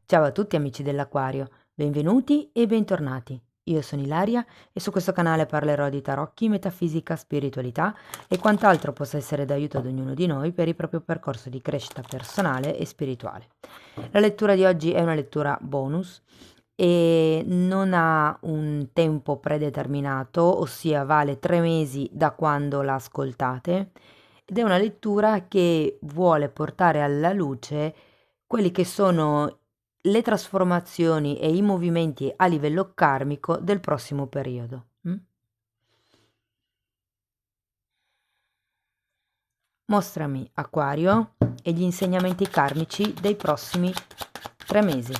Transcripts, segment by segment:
Ciao a tutti amici dell'Aquario, benvenuti e bentornati. Io sono Ilaria e su questo canale parlerò di tarocchi, metafisica, spiritualità e quant'altro possa essere d'aiuto ad ognuno di noi per il proprio percorso di crescita personale e spirituale. La lettura di oggi è una lettura bonus e non ha un tempo predeterminato, ossia vale 3 mesi da quando la ascoltate, ed è una lettura che vuole portare alla luce quelli che sono le trasformazioni e i movimenti a livello karmico del prossimo periodo. Mostrami, Acquario, e gli insegnamenti karmici dei prossimi 3 mesi.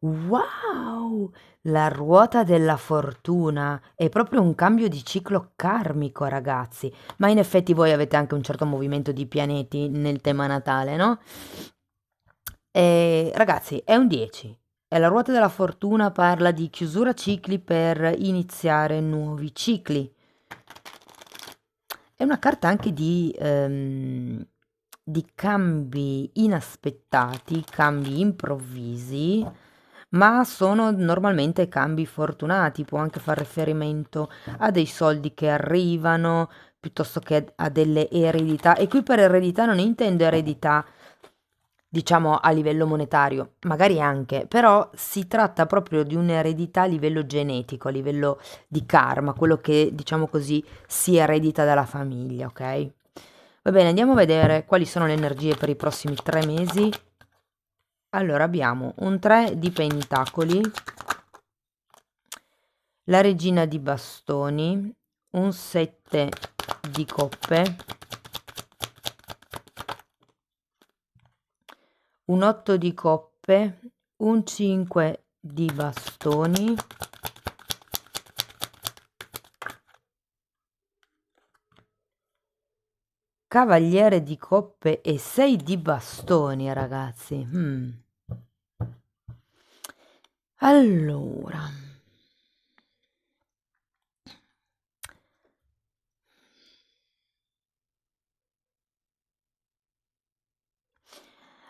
Wow! La ruota della fortuna è proprio un cambio di ciclo karmico, ragazzi. Ma in effetti voi avete anche un certo movimento di pianeti nel tema natale, no? Ragazzi, è un 10. E la ruota della fortuna parla di chiusura cicli per iniziare nuovi cicli. È una carta anche di cambi inaspettati, cambi improvvisi, ma sono normalmente cambi fortunati. Può anche far riferimento a dei soldi che arrivano, piuttosto che a delle eredità. E qui per eredità non intendo eredità, diciamo, a livello monetario, magari anche, però si tratta proprio di un'eredità a livello genetico, a livello di karma, quello che, diciamo così, si eredita dalla famiglia, ok? Va bene, andiamo a vedere quali sono le energie per i prossimi 3 mesi. Allora, abbiamo un 3 di pentacoli, la regina di bastoni, un 7 di coppe, un 8 di coppe, un 5 di bastoni, cavaliere di coppe e 6 di bastoni, ragazzi. Allora,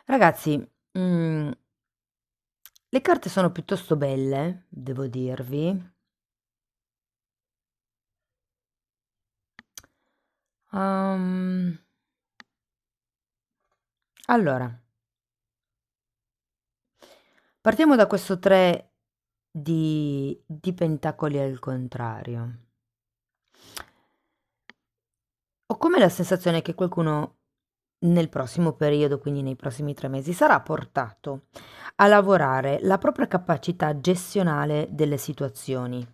ragazzi, le carte sono piuttosto belle, devo dirvi. Ehm, allora, partiamo da questo 3 di pentacoli al contrario. Ho come la sensazione che qualcuno nel prossimo periodo, quindi nei prossimi 3 mesi, sarà portato a lavorare la propria capacità gestionale delle situazioni,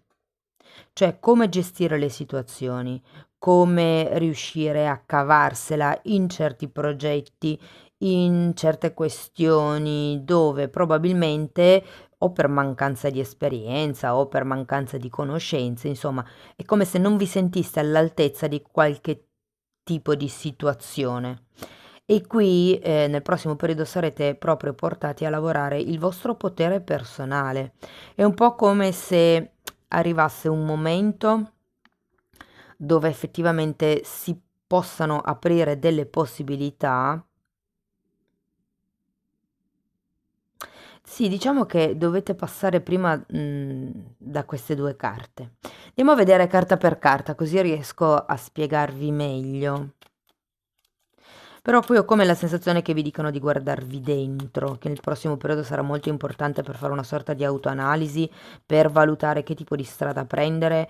cioè come gestire le situazioni, come riuscire a cavarsela in certi progetti, in certe questioni dove probabilmente o per mancanza di esperienza o per mancanza di conoscenze, insomma, è come se non vi sentiste all'altezza di qualche tipo di situazione. E qui nel prossimo periodo sarete proprio portati a lavorare il vostro potere personale. È un po' come se arrivasse un momento dove effettivamente si possano aprire delle possibilità. Sì, diciamo che dovete passare prima da queste due carte. Andiamo a vedere carta per carta, così riesco a spiegarvi meglio. Però qui ho come la sensazione che vi dicono di guardarvi dentro, che nel prossimo periodo sarà molto importante per fare una sorta di autoanalisi, per valutare che tipo di strada prendere,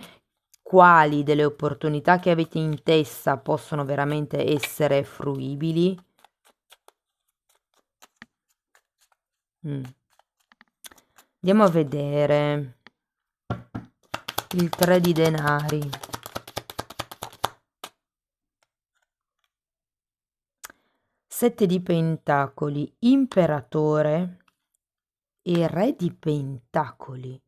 quali delle opportunità che avete in testa possono veramente essere fruibili. Mm. Andiamo a vedere il 3 di denari. 7 di pentacoli, imperatore e re di pentacoli.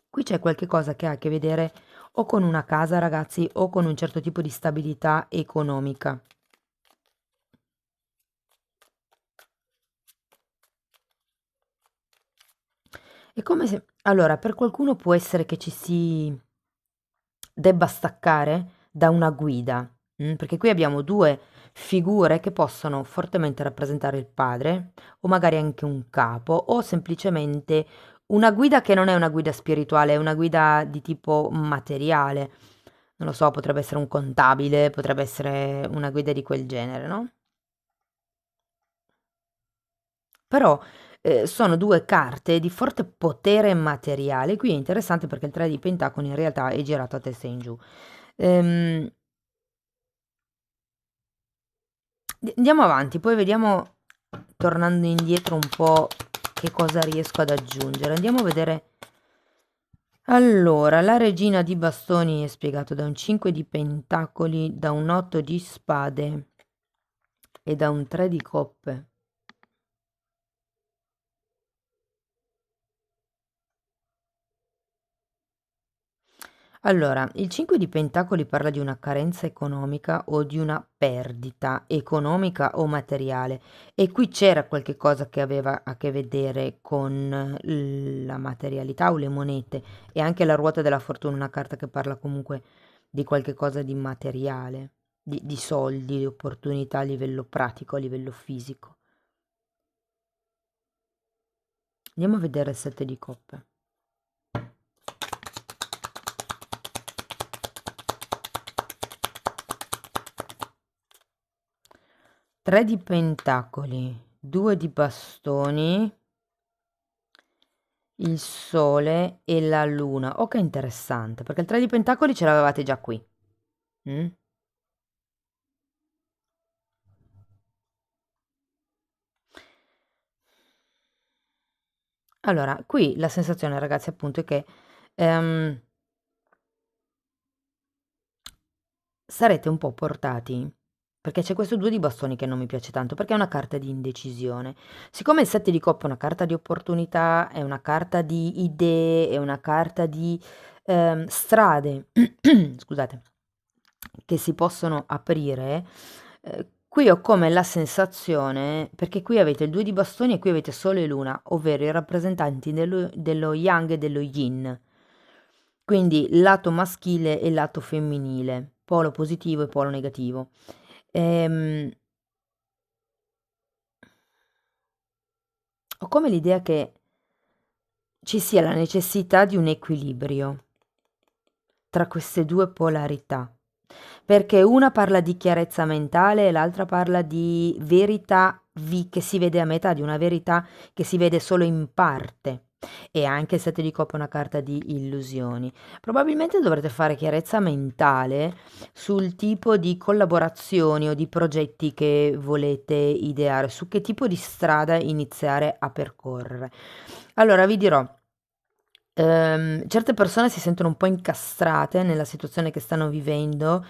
Qui c'è qualche cosa che ha a che vedere o con una casa, ragazzi, o con un certo tipo di stabilità economica. È come se allora, per qualcuno può essere che ci si debba staccare da una guida, perché qui abbiamo 2 figure che possono fortemente rappresentare il padre, o magari anche un capo, o semplicemente una guida che non è una guida spirituale, è una guida di tipo materiale. Non lo so, potrebbe essere un contabile, potrebbe essere una guida di quel genere, no? Però sono 2 carte di forte potere materiale. Qui è interessante perché il 3 di pentacoli in realtà è girato a testa in giù. Ehm, Andiamo avanti, poi vediamo, tornando indietro un po', che cosa riesco ad aggiungere. Andiamo a vedere. Allora, la regina di bastoni è spiegato da un 5 di pentacoli, da un 8 di spade e da un 3 di coppe. Allora, il 5 di Pentacoli parla di una carenza economica o di una perdita economica o materiale e qui c'era qualche cosa che aveva a che vedere con la materialità o le monete e anche la ruota della fortuna, una carta che parla comunque di qualche cosa di materiale, di soldi, di opportunità a livello pratico, a livello fisico. Andiamo a vedere il 7 di coppe. 3 di pentacoli, 2 di bastoni, il sole e la luna. Oh, che interessante, perché il 3 di pentacoli ce l'avevate già qui. Mm? Allora, qui la sensazione, ragazzi, appunto, è che ehm, sarete un po' portati, perché c'è questo 2 di bastoni che non mi piace tanto, perché è una carta di indecisione. Siccome il 7 di coppe è una carta di opportunità, è una carta di idee, è una carta di strade, scusate, che si possono aprire, qui ho come la sensazione, perché qui avete il 2 di bastoni e qui avete Sole e Luna, ovvero i rappresentanti dello Yang e dello Yin. Quindi lato maschile e lato femminile, polo positivo e polo negativo. Ehm, Ho come l'idea che ci sia la necessità di un equilibrio tra queste 2 polarità, perché una parla di chiarezza mentale e l'altra parla di verità che si vede a metà, di una verità che si vede solo in parte. E anche il 7 di coppe è una carta di illusioni. Probabilmente dovrete fare chiarezza mentale sul tipo di collaborazioni o di progetti che volete ideare, su che tipo di strada iniziare a percorrere. Allora, vi dirò, certe persone si sentono un po' incastrate nella situazione che stanno vivendo,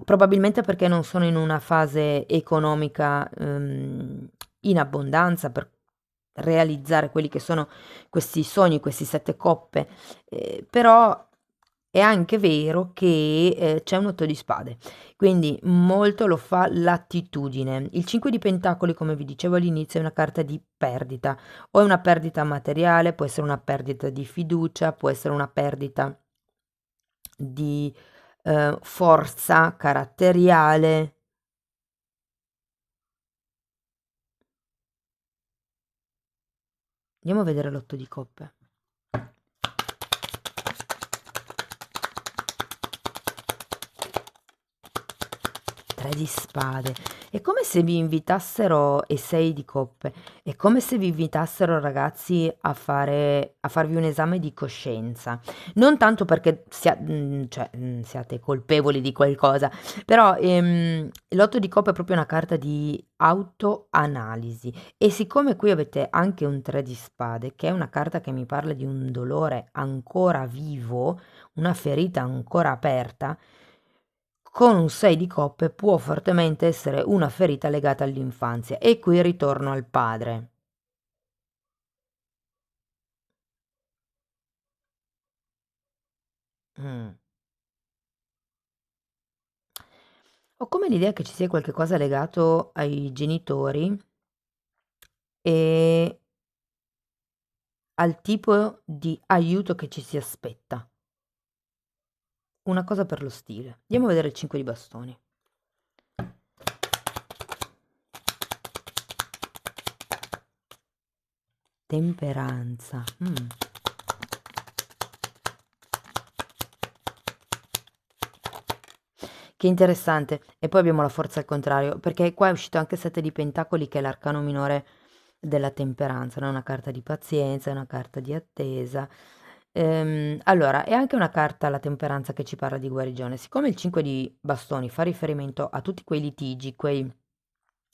probabilmente perché non sono in una fase economica, in abbondanza per realizzare quelli che sono questi sogni, questi 7 coppe, però è anche vero che, c'è un 8 di spade, quindi molto lo fa l'attitudine. Il 5 di pentacoli, come vi dicevo all'inizio, è una carta di perdita. O è una perdita materiale, può essere una perdita di fiducia, può essere una perdita di forza caratteriale. Andiamo a vedere l'otto di coppe. 3 di spade. È come se vi invitassero, e 6 di coppe, è come se vi invitassero ragazzi a farvi un esame di coscienza. Non tanto perché siate colpevoli di qualcosa, però l'otto di coppe è proprio una carta di autoanalisi. E siccome qui avete anche un 3 di spade, che è una carta che mi parla di un dolore ancora vivo, una ferita ancora aperta, con un 6 di coppe può fortemente essere una ferita legata all'infanzia e qui ritorno al padre. Mm. Ho come l'idea che ci sia qualche cosa legato ai genitori e al tipo di aiuto che ci si aspetta. Una cosa per lo stile. Andiamo a vedere il 5 di bastoni. Temperanza. Che interessante. E poi abbiamo la forza al contrario, perché qua è uscito anche il 7 di pentacoli, che è l'arcano minore della temperanza, no? Una carta di pazienza, è una carta di attesa. Allora, è anche una carta, la temperanza, che ci parla di guarigione. Siccome il 5 di bastoni fa riferimento a tutti quei litigi, quei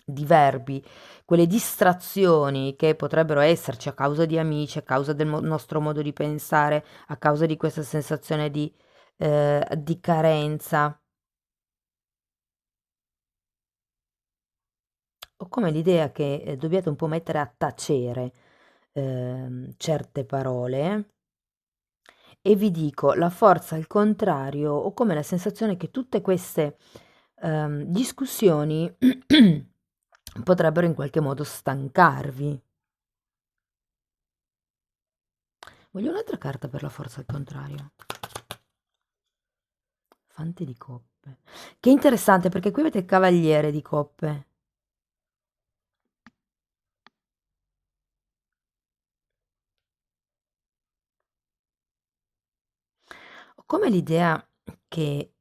diverbi, quelle distrazioni che potrebbero esserci a causa di amici, a causa del nostro modo di pensare, a causa di questa sensazione di carenza, ho come l'idea che dobbiate un po' mettere a tacere certe parole. E vi dico, la forza al contrario, ho come la sensazione che tutte queste discussioni potrebbero in qualche modo stancarvi. Voglio un'altra carta per la forza al contrario. Fante di coppe. Che interessante, perché qui avete il cavaliere di coppe. Ho come l'idea che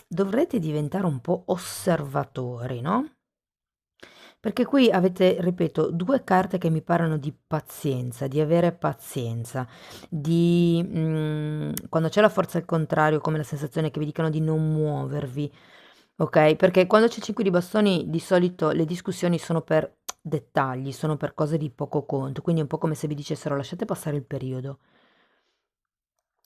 dovrete diventare un po' osservatori, no? Perché qui avete, ripeto, due carte che mi parlano di pazienza, di avere pazienza, quando c'è la forza al contrario, come la sensazione che vi dicano di non muovervi, ok? Perché quando c'è 5 di bastoni, di solito le discussioni sono per dettagli, sono per cose di poco conto, quindi è un po' come se vi dicessero lasciate passare il periodo.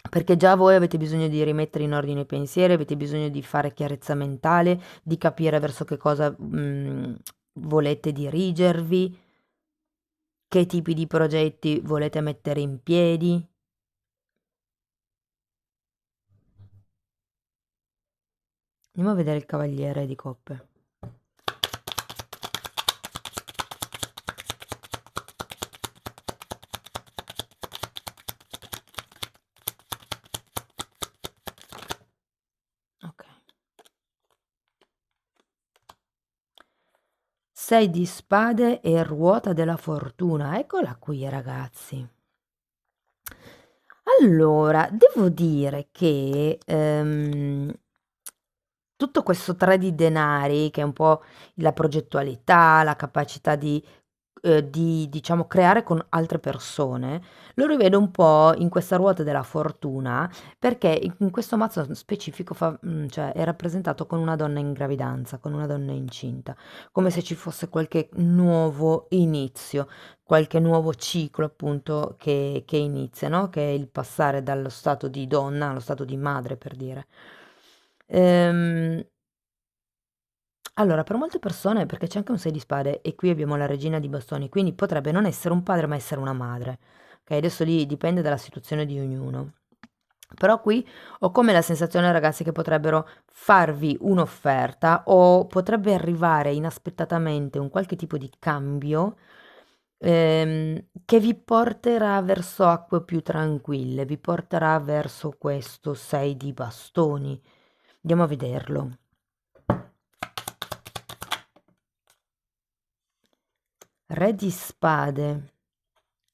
Perché già voi avete bisogno di rimettere in ordine i pensieri, avete bisogno di fare chiarezza mentale, di capire verso che cosa volete dirigervi, che tipi di progetti volete mettere in piedi. Andiamo a vedere il cavaliere di coppe. Ok. 6 di spade e ruota della fortuna. Eccola qui, ragazzi. Allora, devo dire che tutto questo 3 di denari, che è un po' la progettualità, la capacità di diciamo creare con altre persone, lo rivedo un po' in questa ruota della fortuna, perché in questo mazzo specifico cioè è rappresentato con una donna in gravidanza, con una donna incinta, come se ci fosse qualche nuovo inizio, qualche nuovo ciclo appunto che inizia, no? Che è il passare dallo stato di donna allo stato di madre, per dire. Ehm, allora, per molte persone, perché c'è anche un 6 di spade e qui abbiamo la regina di bastoni, quindi potrebbe non essere un padre ma essere una madre. Ok, adesso lì dipende dalla situazione di ognuno. Però qui ho come la sensazione, ragazzi, che potrebbero farvi un'offerta o potrebbe arrivare inaspettatamente un qualche tipo di cambio che vi porterà verso acque più tranquille, vi porterà verso questo 6 di bastoni. Andiamo a vederlo. Re di spade,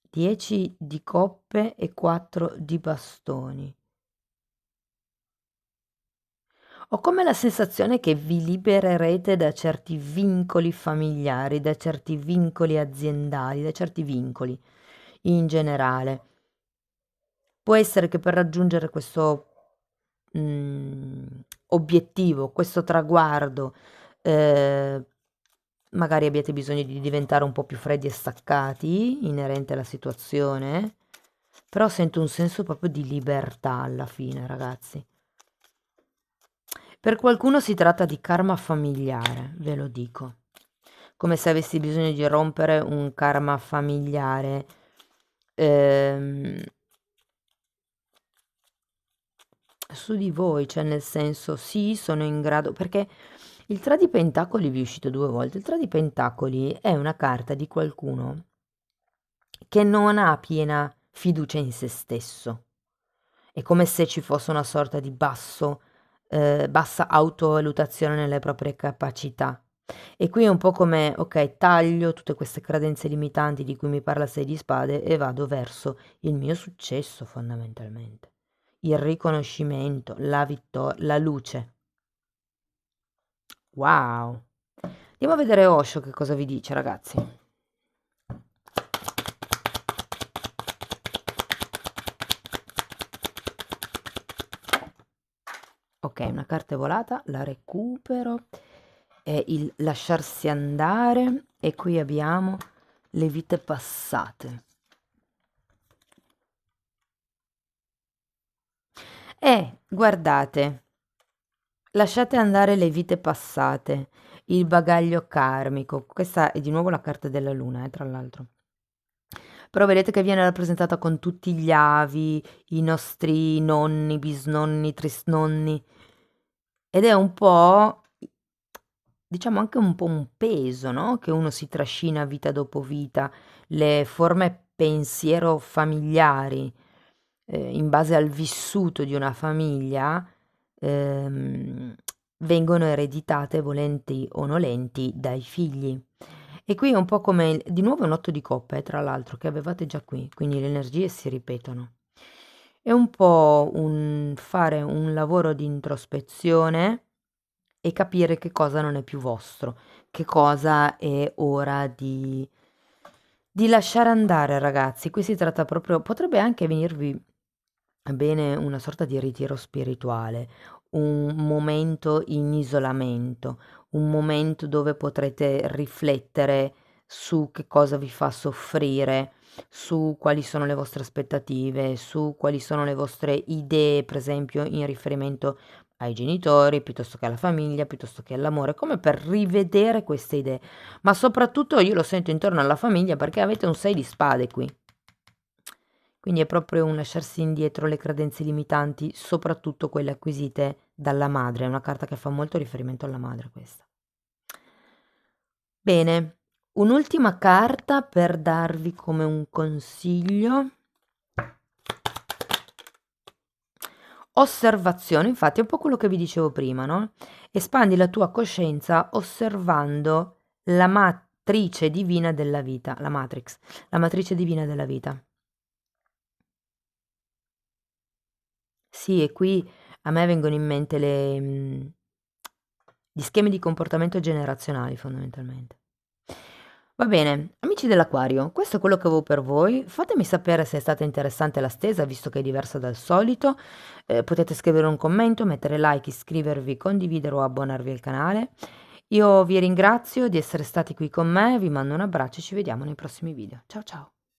10 di coppe e 4 di bastoni. Ho come la sensazione che vi libererete da certi vincoli familiari, da certi vincoli aziendali, da certi vincoli in generale. Può essere che per raggiungere questo obiettivo, questo traguardo, eh, magari abbiate bisogno di diventare un po' più freddi e staccati inerente alla situazione, però sento un senso proprio di libertà alla fine, ragazzi. Per qualcuno si tratta di karma familiare, ve lo dico. Come se avessi bisogno di rompere un karma familiare. ehm, Su di voi, cioè nel senso, sì, sono in grado, perché il 3 di Pentacoli vi è uscito due volte. Il 3 di Pentacoli è una carta di qualcuno che non ha piena fiducia in se stesso. È come se ci fosse una sorta di bassa autovalutazione nelle proprie capacità. E qui è un po' come, ok, taglio tutte queste credenze limitanti di cui mi parla Sei di Spade e vado verso il mio successo fondamentalmente, il riconoscimento, la vittoria, la luce. Wow! Andiamo a vedere Osho che cosa vi dice, ragazzi. Ok, una carta è volata, la recupero. È il lasciarsi andare e qui abbiamo le vite passate. Guardate, lasciate andare le vite passate, il bagaglio karmico. Questa è di nuovo la carta della luna, tra l'altro. Però vedete che viene rappresentata con tutti gli avi, i nostri nonni, bisnonni, trisnonni. Ed è un po', diciamo anche un po' un peso, no? Che uno si trascina vita dopo vita, le forme pensiero familiari, in base al vissuto di una famiglia, ehm, vengono ereditate, volenti o nolenti, dai figli. E qui è un po' come, di nuovo un 8 di coppe, tra l'altro, che avevate già qui, quindi le energie si ripetono. È un po' un fare un lavoro di introspezione e capire che cosa non è più vostro, che cosa è ora di lasciare andare, ragazzi. Qui si tratta proprio, potrebbe anche venirvi bene una sorta di ritiro spirituale, un momento in isolamento, un momento dove potrete riflettere su che cosa vi fa soffrire, su quali sono le vostre aspettative, su quali sono le vostre idee, per esempio in riferimento ai genitori, piuttosto che alla famiglia, piuttosto che all'amore, come per rivedere queste idee. Ma soprattutto io lo sento intorno alla famiglia perché avete un 6 di spade qui. Quindi è proprio un lasciarsi indietro le credenze limitanti, soprattutto quelle acquisite dalla madre. È una carta che fa molto riferimento alla madre questa. Bene, un'ultima carta per darvi come un consiglio. Osservazione, infatti è un po' quello che vi dicevo prima, no? Espandi la tua coscienza osservando la matrice divina della vita, la matrix, la matrice divina della vita. Sì, e qui a me vengono in mente gli schemi di comportamento generazionali fondamentalmente. Va bene, amici dell'Aquario, questo è quello che avevo per voi. Fatemi sapere se è stata interessante la stesa, visto che è diversa dal solito. Potete scrivere un commento, mettere like, iscrivervi, condividere o abbonarvi al canale. Io vi ringrazio di essere stati qui con me, vi mando un abbraccio e ci vediamo nei prossimi video. Ciao ciao!